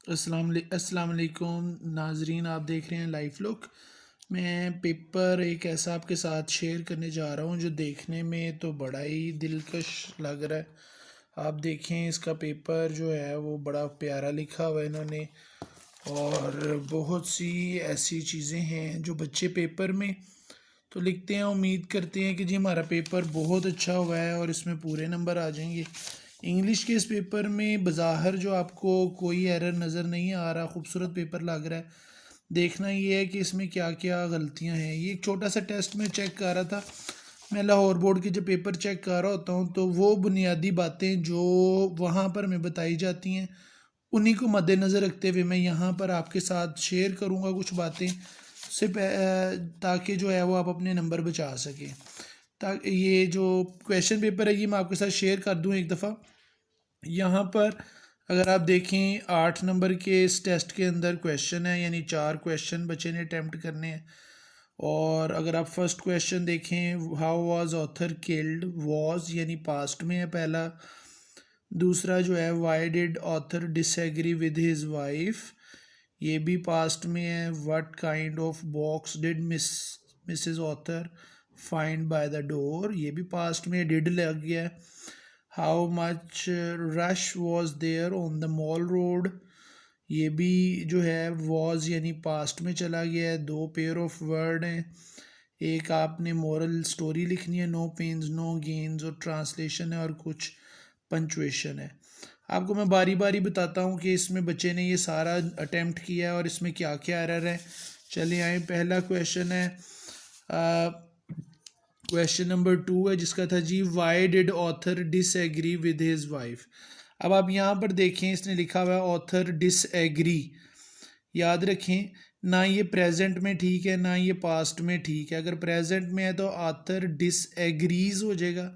अस्सलाम वालेकुम नाजरीन, आप देख रहे हैं लाइफ लुक। मैं पेपर एक ऐसा आपके साथ शेयर करने जा रहा हूँ जो देखने में तो बड़ा ही दिलकश लग रहा है। आप देखें, इसका पेपर जो है वो बड़ा प्यारा लिखा हुआ है इन्होंने, और बहुत सी ऐसी चीज़ें हैं जो बच्चे पेपर में तो लिखते हैं, उम्मीद करते हैं कि जी हमारा पेपर बहुत अच्छा हुआ है और इसमें पूरे नंबर आ जाएंगे। इंग्लिश के इस पेपर में बज़ाहिर जो आपको कोई एरर नज़र नहीं आ रहा, खूबसूरत पेपर लग रहा है। देखना ये है कि इसमें क्या क्या गलतियां हैं। ये एक छोटा सा टेस्ट में चेक कर रहा था। मैं लाहौर बोर्ड के जब पेपर चेक कर रहा होता हूँ तो वो बुनियादी बातें जो वहाँ पर हमें बताई जाती हैं, उन्हीं को मद्देनज़र रखते हुए मैं यहाँ पर आपके साथ शेयर करूँगा कुछ बातें, ताकि जो है वो आप अपने नंबर बचा सकें। ताकि ये जो क्वेश्चन पेपर है ये मैं आपके साथ शेयर कर दूँ एक दफ़ा। यहाँ पर अगर आप देखें 8 नंबर के इस टेस्ट के अंदर क्वेश्चन है, यानी 4 क्वेश्चन बच्चे ने अटैम्प्ट करने हैं। और अगर आप फर्स्ट क्वेश्चन देखें, how was author killed, was यानी पास्ट में है पहला। दूसरा जो है, why did author disagree with his wife, ये भी पास्ट में है। What kind of box did Mrs author find by the door, ये भी पास्ट में डिड लग गया है। How much rush was there on the mall road, ये भी जो है वॉज यानी पास्ट में चला गया है। 2 पेयर ऑफ वर्ड हैं, एक आपने मोरल स्टोरी लिखनी है, नो पेन्स नो गेन्स, और ट्रांसलेशन है और कुछ पंचुएशन है। आपको मैं बारी बारी बताता हूँ कि इसमें बच्चे ने ये सारा अटेम्प्ट किया है और इसमें क्या क्या एरर है। चले आए, पहला क्वेश्चन है, क्वेश्चन नंबर 2 है जिसका था जी, why did author disagree with his wife. अब आप यहाँ पर देखें, इसने लिखा हुआ है ऑथर डिसएग्री। याद रखें, ना ये प्रेजेंट में ठीक है ना ये पास्ट में ठीक है। अगर प्रेजेंट में है तो ऑथर डिसएग्रीज हो जाएगा,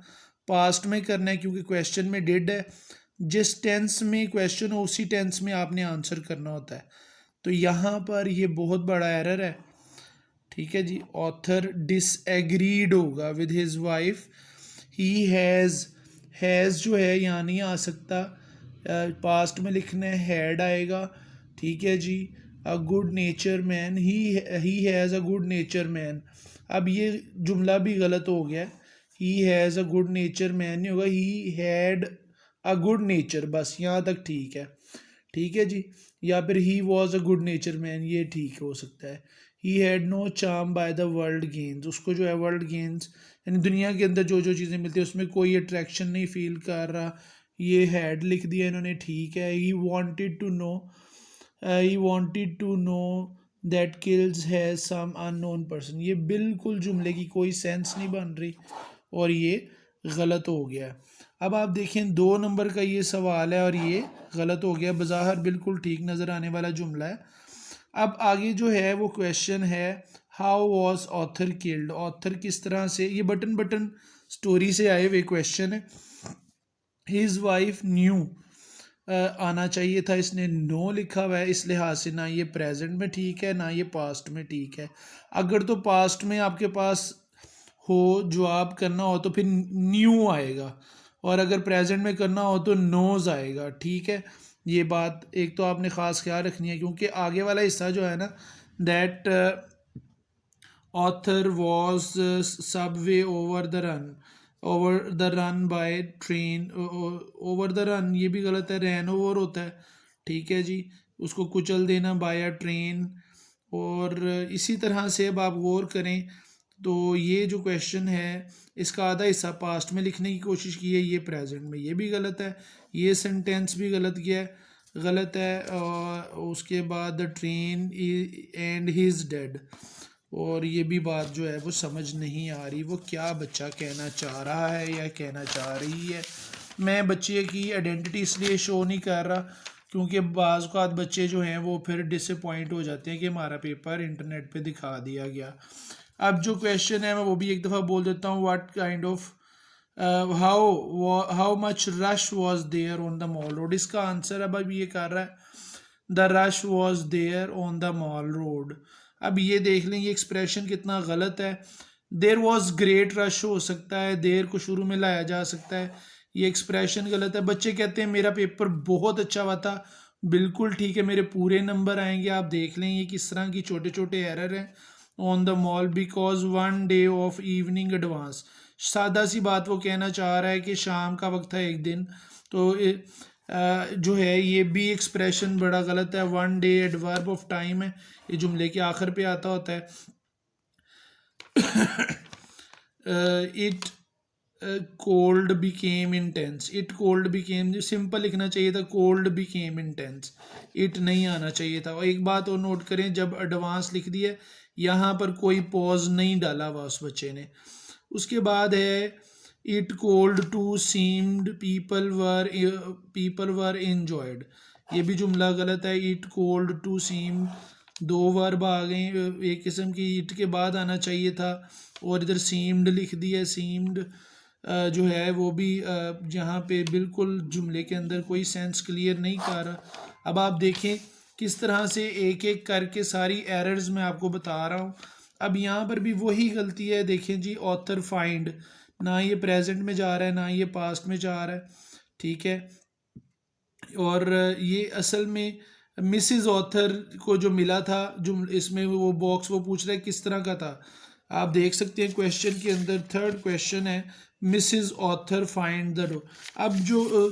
पास्ट में करना है क्योंकि क्वेश्चन में डिड है। जिस टेंस में क्वेश्चन हो उसी टेंस में आपने आंसर करना होता है। तो यहाँ पर ये बहुत बड़ा एरर है। ठीक है जी, ऑथर डिसएग्रीड होगा with his wife. He has जो है यहाँ नहीं आ सकता, पास्ट में लिखना है, हैड आएगा। ठीक है जी, a good nature man, he has a good nature man. अब ये जुमला भी गलत हो गया है, he has a good nature man नहीं होगा, he had a good nature, बस यहाँ तक ठीक है। ठीक है जी, या फिर he was a good nature man, ये ठीक हो सकता है। He had no charm by the world gains, उसको जो है वर्ल्ड गेन्स यानी दुनिया के अंदर जो जो चीज़ें मिलती है उसमें कोई अट्रैक्शन नहीं फील कर रहा, ये हैड लिख दिया इन्होंने। ठीक है, he wanted to know that kills has some unknown person, ये बिल्कुल जुमले की कोई सेंस नहीं बन रही और ये गलत हो गया। अब आप देखें 2 नंबर का ये सवाल है और ये गलत हो गया, बज़ाहिर बिल्कुल ठीक नज़र आने वाला जुमला है। अब आगे जो है वो क्वेश्चन है, how was author killed, author किस तरह से, ये बटन बटन स्टोरी से आए हुए क्वेश्चन है। हिज वाइफ न्यू आना चाहिए था, इसने नो लिखा हुआ है, इस लिहाज से ना ये प्रेजेंट में ठीक है ना ये पास्ट में ठीक है। अगर तो पास्ट में आपके पास हो जवाब करना हो तो फिर न्यू आएगा, और अगर प्रेजेंट में करना हो तो नोज आएगा। ठीक है, ये बात एक तो आपने ख़ास ख्याल रखनी है क्योंकि आगे वाला हिस्सा जो है ना, that author was Subway over the run by train, over the run ये भी गलत है, रैन ओवर होता है। ठीक है जी, उसको कुचल देना बाय अ ट्रेन। और इसी तरह से अब आप गौर करें तो ये जो क्वेश्चन है इसका आधा हिस्सा पास्ट में लिखने की कोशिश की है, ये प्रेजेंट में, ये भी गलत है। ये सेंटेंस भी गलत है। और उसके बाद the train and his dead, और ये भी बात जो है वो समझ नहीं आ रही, वो क्या बच्चा कहना चाह रहा है या कहना चाह रही है। मैं बच्चे की आइडेंटिटी इसलिए शो नहीं कर रहा क्योंकि बाज़ बच्चे जो हैं वो फिर डिसअपॉइंट हो जाते हैं कि हमारा पेपर इंटरनेट पे दिखा दिया गया। अब जो क्वेश्चन है मैं वो भी एक दफ़ा बोल देता हूँ, what kind of how much rush was there on the mall road, इसका आंसर अब ये कर रहा है, the rush was there on the mall road. अब ये देख लें ये एक्सप्रेशन कितना गलत है। देर वॉज ग्रेट रश हो सकता है, देर को शुरू में लाया जा सकता है, ये एक्सप्रेशन गलत है। बच्चे कहते हैं मेरा पेपर बहुत अच्छा हुआ था, बिल्कुल ठीक है, मेरे पूरे नंबर आएंगे। आप देख लें ये किस तरह की छोटे छोटे एरर हैं। On the mall because one day of evening advance, सादा सी बात वो कहना चाह रहा है कि शाम का वक्त था एक दिन। तो जो है ये भी एक्सप्रेशन बड़ा गलत है। One day adverb of time है, ये जुमले के आखिर पे आता होता है। It cold became intense, it cold became, simple लिखना चाहिए था कोल्ड बिकेम इंटेंस, इट नहीं आना चाहिए था। और एक बात और नोट करें, जब एडवांस लिख दिया यहाँ पर कोई पॉज नहीं डाला हुआ उस बच्चे ने। उसके बाद है it cold to seemed people were enjoyed, ये भी जुमला गलत है। इट कोल्ड टू सीम, दो वर्ब आ गए एक किस्म की, इट के बाद आना चाहिए था और इधर सीम्ड लिख दिया। सीम्ड जो है वो भी यहाँ पे बिल्कुल जुमले के अंदर कोई सेंस क्लियर नहीं कर रहा। अब आप देखें किस तरह से एक एक करके सारी एरर्स मैं आपको बता रहा हूँ। अब यहाँ पर भी वही गलती है, देखें जी ऑथर फाइंड, ना ये प्रेजेंट में जा रहा है ना ये पास्ट में जा रहा है, ठीक है। और ये असल में मिसिज ऑथर को जो मिला था, जो इसमें वो बॉक्स वो पूछ रहा है किस तरह का था। आप देख सकते हैं क्वेश्चन के अंदर थर्ड क्वेश्चन है Mrs author find the door. अब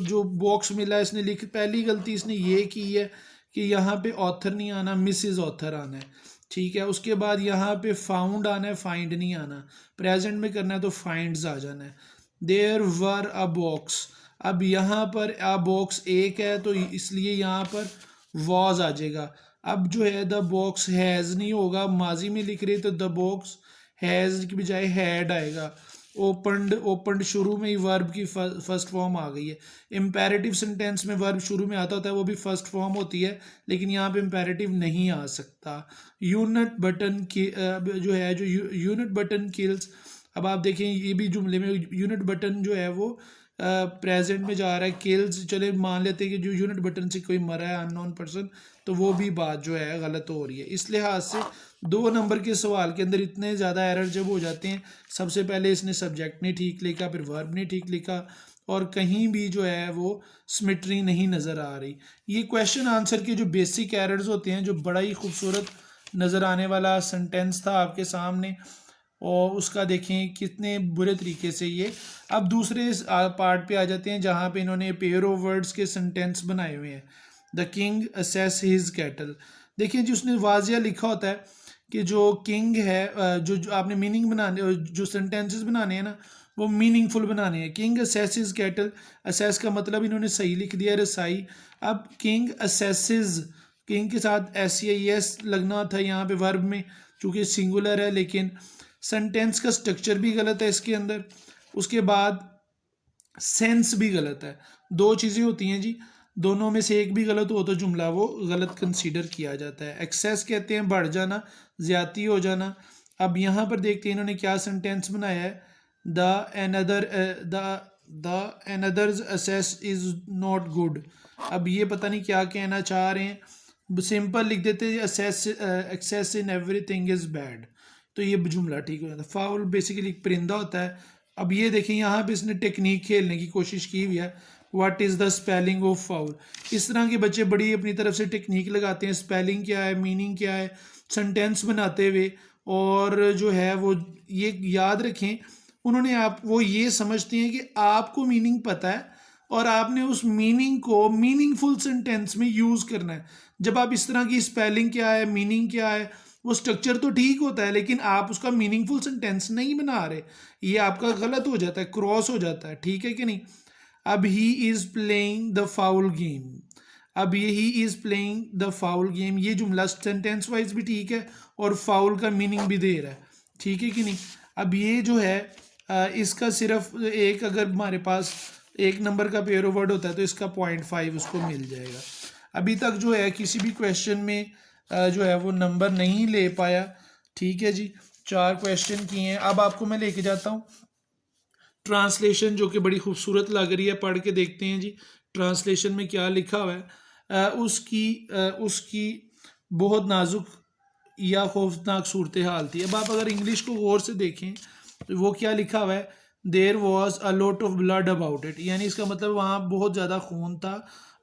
जो बॉक्स मिला है इसने लिख, पहली गलती इसने ये की है कि यहाँ पे ऑथर नहीं आना, मिसिज ऑथर आना है, ठीक है। उसके बाद यहाँ पे फाउंड आना है, फाइंड नहीं आना। प्रेजेंट में करना है तो फाइंड्स आ जाना है। देयर वर अ बॉक्स, अब यहाँ पर अ बॉक्स एक है तो इसलिए यहाँ पर वॉज आ जाएगा। अब जो है द बॉक्स हैज़ नहीं होगा, माजी में लिख रहे तो द बॉक्स हैज़ की बजाय हैड आएगा। ओपनड, ओपनड शुरू में ही वर्ब की फर्स्ट फॉर्म आ गई है। इम्पेरेटिव सेंटेंस में वर्ब शुरू में आता होता है, वो भी फर्स्ट फॉर्म होती है, लेकिन यहाँ पे इम्पेरेटिव नहीं आ सकता। यूनिट बटन की जो है जो यूनिट बटन किल्स, अब आप देखें ये भी जुमले में यूनिट बटन जो है वो प्रेजेंट में जा रहा है। किल्स, चले मान लेते हैं कि जो यूनिट बटन से कोई मरा है अननोन पर्सन, तो वो भी बात जो है गलत हो रही है। इस लिहाज से 2 नंबर के सवाल के अंदर इतने ज़्यादा एरर जब हो जाते हैं, सबसे पहले इसने सब्जेक्ट नहीं ठीक लिखा, फिर वर्ब नहीं ठीक लिखा, और कहीं भी जो है वो सिमेट्री नहीं नज़र आ रही। ये क्वेश्चन आंसर के जो बेसिक एरर्स होते हैं, जो बड़ा ही खूबसूरत नज़र आने वाला सेंटेंस था आपके सामने, और उसका देखें कितने बुरे तरीके से ये। अब दूसरे पार्ट पे आ जाते हैं जहाँ पे इन्होंने पेयर ऑफ वर्ड्स के सेंटेंस बनाए हुए हैं। The king assess his cattle, देखिए जी उसने वाजिया लिखा होता है कि जो किंग है, जो आपने मीनिंग बनाने, जो सेंटेंसेस बनाने हैं ना वो मीनिंगफुल बनाने हैं। किंग असेसिस कैटल, असेस का मतलब इन्होंने सही लिख दिया रसाई। अब किंग असेसिस, किंग के साथ SEIS लगना था यहाँ पे वर्ब में, चूँकि सिंगुलर है, लेकिन सेंटेंस का स्ट्रक्चर भी गलत है इसके अंदर। उसके बाद सेंस भी गलत है। 2 चीज़ें होती हैं जी, दोनों में से एक भी गलत हो तो जुमला वो गलत कंसीडर किया जाता है। एक्सेस कहते हैं बढ़ जाना, ज़्यादती हो जाना। अब यहाँ पर देखते हैं इन्होंने क्या सेंटेंस बनाया है। The another's assess is not good, अब ये पता नहीं क्या कहना चाह रहे हैं। सिंपल लिख देते हैं assess, access in everything is bad, तो ये जुमला ठीक हो जाता है। फाउल बेसिकली एक परिंदा होता है। अब ये देखें यहाँ पे इसने टेक्निक खेलने की कोशिश की हुई है। What is the spelling of foul, इस तरह के बच्चे बड़ी अपनी तरफ से टेक्निक लगाते हैं, स्पेलिंग क्या है, मीनिंग क्या है, सेंटेंस बनाते हुए। और जो है वो ये याद रखें, उन्होंने आप वो ये समझते हैं कि आपको मीनिंग पता है और आपने उस मीनिंग को मीनिंगफुल सेंटेंस में यूज़ करना है। जब आप इस तरह की स्पेलिंग क्या है, मीनिंग क्या है, वो स्ट्रक्चर तो ठीक होता है, लेकिन आप उसका मीनिंगफुल सेंटेंस नहीं बना रहे, ये आपका गलत हो जाता है, क्रॉस हो जाता है, ठीक है कि नहीं। अब he is playing the foul game, अब ये he is playing the foul game, ये जुमला सेंटेंस वाइज भी ठीक है और फाउल का मीनिंग भी दे रहा है, ठीक है कि नहीं। अब ये जो है इसका सिर्फ एक, अगर हमारे पास 1 नंबर का पेयर ऑफ वर्ड होता है तो इसका 0.5 उसको मिल जाएगा। अभी तक जो है किसी भी क्वेश्चन में जो है वो नंबर नहीं ले पाया, ठीक है जी। 4 क्वेश्चन किए हैं। अब आपको मैं लेके जाता हूँ ट्रांसलेशन, जो कि बड़ी खूबसूरत लग रही है, पढ़ के देखते हैं जी ट्रांसलेशन में क्या लिखा हुआ है। उसकी बहुत नाजुक या खौफनाक सूरत हाल थी। अब आप अगर इंग्लिश को गौर से देखें तो वो क्या लिखा हुआ है, there was a lot of blood about it, यानी इसका मतलब वहाँ बहुत ज़्यादा खून था।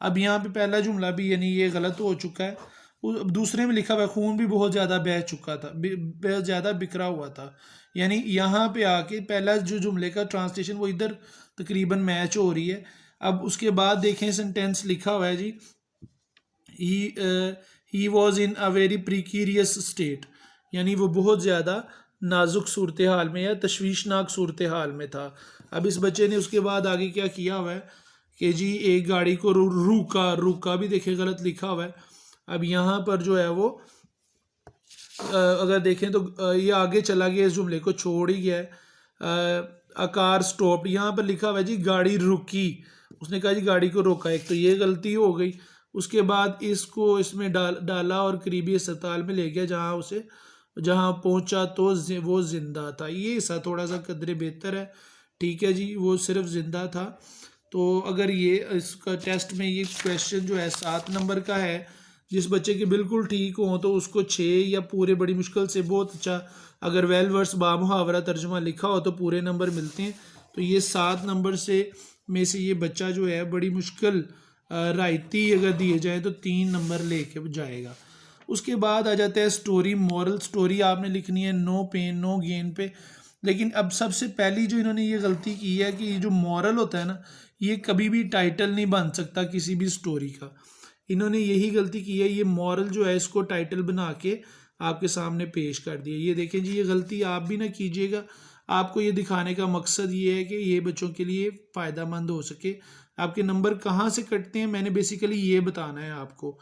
अब यहाँ पे पहला जुमला भी यानी ये गलत हो चुका है। दूसरे में लिखा हुआ है खून भी बहुत ज़्यादा बह चुका था, बहुत ज़्यादा बिखरा हुआ था। यानी यहाँ पे आके पहला जो जुमले का ट्रांसलेशन वो इधर तकरीबन मैच हो रही है। अब उसके बाद देखें सेंटेंस लिखा हुआ है जी, he was in a very precarious state, यानी वो बहुत ज़्यादा नाजुक सूरत हाल में या तशवीशनाक सूरत हाल में था। अब इस बच्चे ने उसके बाद आगे क्या किया हुआ है कि जी एक गाड़ी को रुका, रुका भी देखे गलत लिखा हुआ है। अब यहाँ पर जो है वो अगर देखें तो ये आगे चला गया, इस जुमले को छोड़ ही गया है। अ कार स्टॉप, यहाँ पर लिखा हुआ है जी गाड़ी रुकी, उसने कहा जी गाड़ी को रोका, एक तो ये गलती हो गई। उसके बाद इसको इसमें डाला और करीबी अस्पताल में ले गया, जहाँ पहुंचा तो वो जिंदा था। ये हिस्सा थोड़ा सा कदरे बेहतर है, ठीक है जी, वो सिर्फ जिंदा था। तो अगर ये इसका टेस्ट में ये क्वेश्चन जो है 7 नंबर का है, जिस बच्चे के बिल्कुल ठीक हो तो उसको 6 या पूरे बड़ी मुश्किल से बहुत अच्छा, अगर वेल वर्स बामुहावरा तर्जुमा लिखा हो तो पूरे नंबर मिलते हैं। तो ये 7 नंबर में से ये बच्चा जो है बड़ी मुश्किल रायती अगर दिए जाए तो 3 नंबर लेके जाएगा। उसके बाद आ जाता है स्टोरी, मॉरल स्टोरी आपने लिखनी है नो पेन नो गेन पे। लेकिन अब सबसे पहली जो इन्होंने ये गलती की है कि जो मॉरल होता है ना, ये कभी भी टाइटल नहीं बन सकता किसी भी स्टोरी का। इन्होंने यही गलती की है, ये मॉरल जो है इसको टाइटल बना के आपके सामने पेश कर दिया। ये देखें जी, ये गलती आप भी ना कीजिएगा। आपको ये दिखाने का मकसद ये है कि ये बच्चों के लिए फ़ायदेमंद हो सके। आपके नंबर कहाँ से कटते हैं मैंने बेसिकली ये बताना है आपको।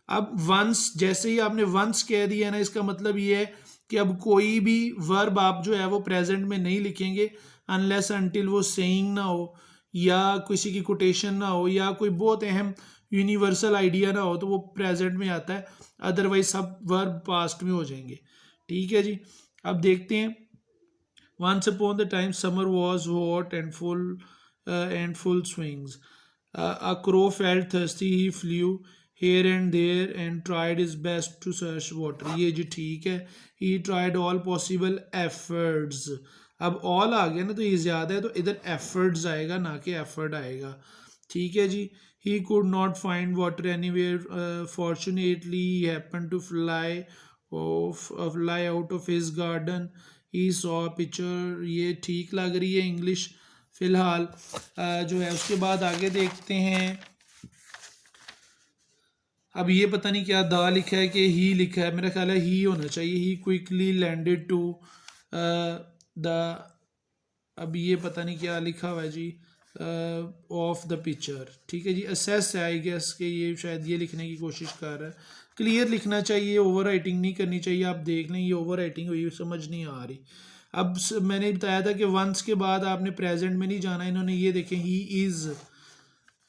अब वंस, जैसे ही आपने वंस कह दिया ना, इसका मतलब ये है कि अब कोई भी वर्ब आप जो है वो प्रेजेंट में नहीं लिखेंगे अनलेस अनटिल वो सेइंग ना हो या किसी की कोटेशन ना हो या कोई बहुत अहम यूनिवर्सल आइडिया ना हो तो वो प्रेजेंट में आता है, अदरवाइज सब वर्ब पास्ट में हो जाएंगे। ठीक है जी, अब देखते हैं। Once upon the time summer was hot and full swings, a crow felt thirsty, he flew here and there and tried his best to search water। ये जी ठीक है, he tried all possible efforts। अब all आ गया ना तो ये ज़्यादा है तो इधर efforts आएगा ना कि effort आएगा। ठीक है जी, he could not find water anywhere, fortunately he happened to fly out of his garden, he saw a picture। ये ठीक लग रही है इंग्लिश फिलहाल जो है। उसके बाद आगे देखते हैं। अब ये पता नहीं क्या दा लिखा है कि ही लिखा है, मेरा ख्याल है ही होना चाहिए। ही क्विकली लैंडेड टू द, अब ये पता नहीं क्या लिखा हुआ है जी, ऑफ द पिक्चर। ठीक है जी, असेस है आई गेस कि ये शायद ये लिखने की कोशिश कर रहा है। क्लियर लिखना चाहिए, ओवर राइटिंग नहीं करनी चाहिए। आप देख लें ये ओवर राइटिंग हुई समझ नहीं आ रही। अब मैंने बताया था कि वंस के बाद आपने प्रेजेंट में नहीं जाना। इन्होंने ये देखें he is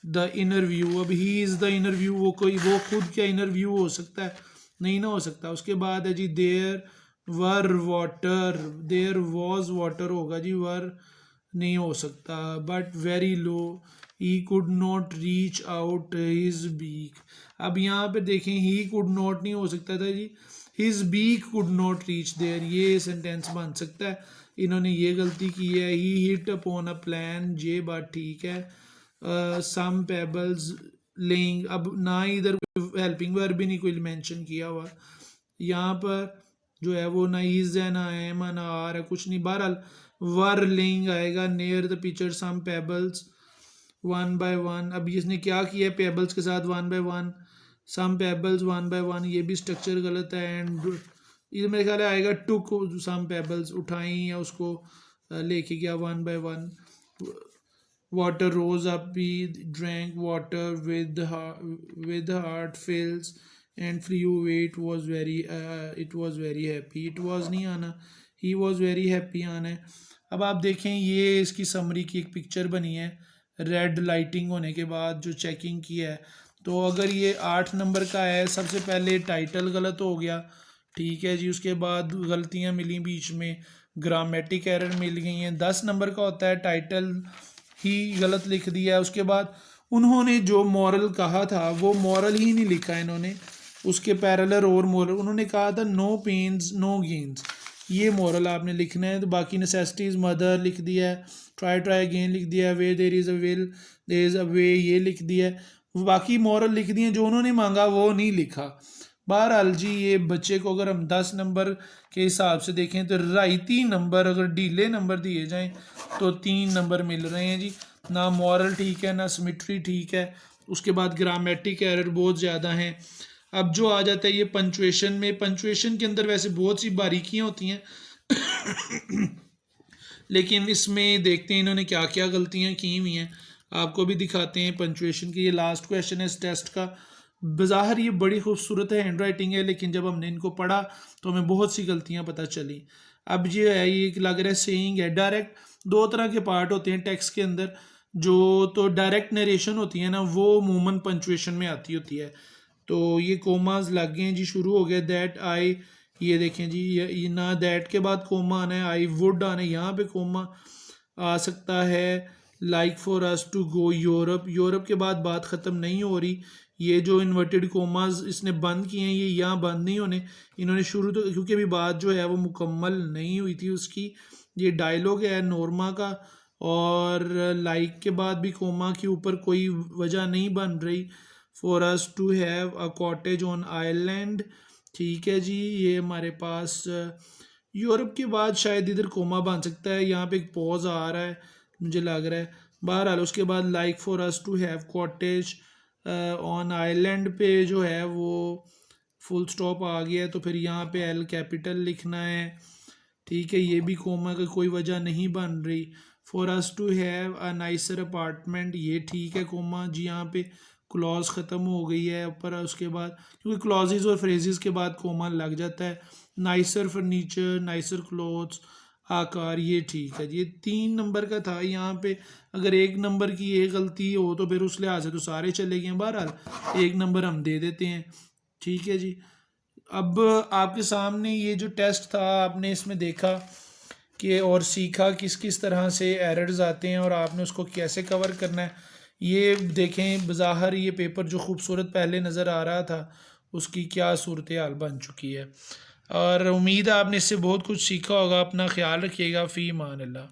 the inner view, अब he is the inner view, वो खुद क्या इनर व्यू हो सकता है? नहीं ना हो सकता। उसके बाद है जी there were water, there was water होगा जी, वर नहीं हो सकता। But very low, he could not reach out his beak. अब यहाँ पे देखें ही कुड नॉट नहीं हो सकता था जी, his beak could not reach there, ये सेंटेंस बन सकता है। इन्होंने ये गलती की है। He hit upon a plan, ये बात ठीक है। सम पेबल्स लेइंग, अब ना ही इधर हेल्पिंग वर्ब भी नहीं कोई मेंशन किया हुआ यहाँ पर जो है वो, ना इज है ना एम है ना आर है, कुछ नहीं। बहरहाल वर लेइंग आएगा near the picture some pebbles one by one. अब इसने क्या किया है पेबल्स के साथ one by one, some pebbles one by one, ये भी स्ट्रक्चर गलत है। एंड ये मेरे ख्याल आएगा टुक सम पेबल्स, उठाई या उसको लेके गया one by one. Water rose up, he drank water with heart fills and flew away. It was very happy. It was नहीं आना, he was very happy आना है। अब आप देखें ये इसकी समरी की एक पिक्चर बनी है रेड लाइटिंग होने के बाद जो चेकिंग की है। तो अगर ये 8 नंबर का है, सबसे पहले टाइटल गलत हो गया, ठीक है जी। उसके बाद गलतियां मिली बीच में, ग्रामेटिक एरर मिल गई हैं। 10 नंबर का होता है टाइटल ही गलत लिख दिया है। उसके बाद उन्होंने जो मॉरल कहा था वो मॉरल ही नहीं लिखा इन्होंने, उसके पैरेलल और मॉरल उन्होंने कहा था नो पेन्स नो गेन्स, ये मॉरल आपने लिखना है। तो बाकी नेसेसिटीज मदर लिख दिया है, ट्राई ट्राई अगेन लिख दिया है, way there is a will there is a way ये लिख दिया है। बाकी मॉरल लिख दिए, जो उन्होंने मांगा वो नहीं लिखा। बहरहाल जी ये बच्चे को अगर हम 10 नंबर के हिसाब से देखें तो रायती नंबर, अगर ढीले नंबर दिए जाएं तो 3 नंबर मिल रहे हैं जी। ना मॉरल ठीक है, ना सिमेट्री ठीक है, उसके बाद ग्रामेटिक एरर बहुत ज़्यादा हैं। अब जो आ जाता है ये पंचुएशन में, पंचुएशन के अंदर वैसे बहुत सी बारीकियाँ होती हैं लेकिन इसमें देखते हैं इन्होंने क्या क्या गलतियाँ की हुई हैं, आपको भी दिखाते हैं पंचुएशन की। ये लास्ट क्वेश्चन है इस टेस्ट का। बज़ाहिर ये बड़ी खूबसूरत है, हैंड राइटिंग है, लेकिन जब हमने इनको पढ़ा तो हमें बहुत सी गलतियाँ पता चली। अब ये है, ये लग रहा है सेइंग है। डायरेक्ट दो तरह के पार्ट होते हैं टेक्स्ट के अंदर, जो तो डायरेक्ट नरेशन होती है ना, वो अमूमन पंचुएशन में आती होती है। तो ये कोमाज लग गए हैं जी, शुरू हो गया दैट आई, ये देखें जी, ये ना दैट के बाद कोमा आना है, आई वुड आना है, यहाँ पे कोमा आ सकता है। Like for us to go Europe, Europe के बाद बात ख़त्म नहीं हो रही। ये जो इन्वर्टेड कोमाज इसने बंद किए हैं, ये यहाँ बंद नहीं होने, इन्होंने शुरू तो, क्योंकि अभी बात जो है वो मुकम्मल नहीं हुई थी उसकी। ये डायलॉग है नॉर्मा का, और लाइक के बाद भी कोमा के ऊपर कोई वजह नहीं बन रही। For us to have a cottage on island, ठीक है जी। ये हमारे पास यूरोप के बाद शायद इधर कोमा बन सकता है, यहाँ पे एक पॉज आ रहा है मुझे लग रहा है। बहरहाल उसके बाद like for us to have cottage on island पे जो है वो फुल स्टॉप आ गया है, तो फिर यहाँ पे एल कैपिटल लिखना है, ठीक है। ये भी कोमा की कोई वजह नहीं बन रही। For us to have a nicer apartment, ये ठीक है कोमा जी, यहाँ पे क्लॉज ख़त्म हो गई है ऊपर, उसके बाद क्योंकि क्लॉजेज और फ्रेजेस के बाद कोमा लग जाता है। नाइसर फर्नीचर, नाइसर क्लोथ्स, आकार, ये ठीक है। ये 3 नंबर का था, यहाँ पे अगर 1 नंबर की ये गलती हो तो फिर उस लिहाज से तो सारे चले गए। बहरहाल 1 नंबर हम दे देते हैं, ठीक है जी। अब आपके सामने ये जो टेस्ट था, आपने इसमें देखा कि और सीखा किस किस तरह से एरर्स आते हैं और आपने उसको कैसे कवर करना है। ये देखें बज़ाहिर ये पेपर जो खूबसूरत पहले नज़र आ रहा था, उसकी क्या सूरत हाल बन चुकी है। और उम्मीद है आपने इससे बहुत कुछ सीखा होगा। अपना ख्याल रखिएगा। फ़ी अमान अल्लाह।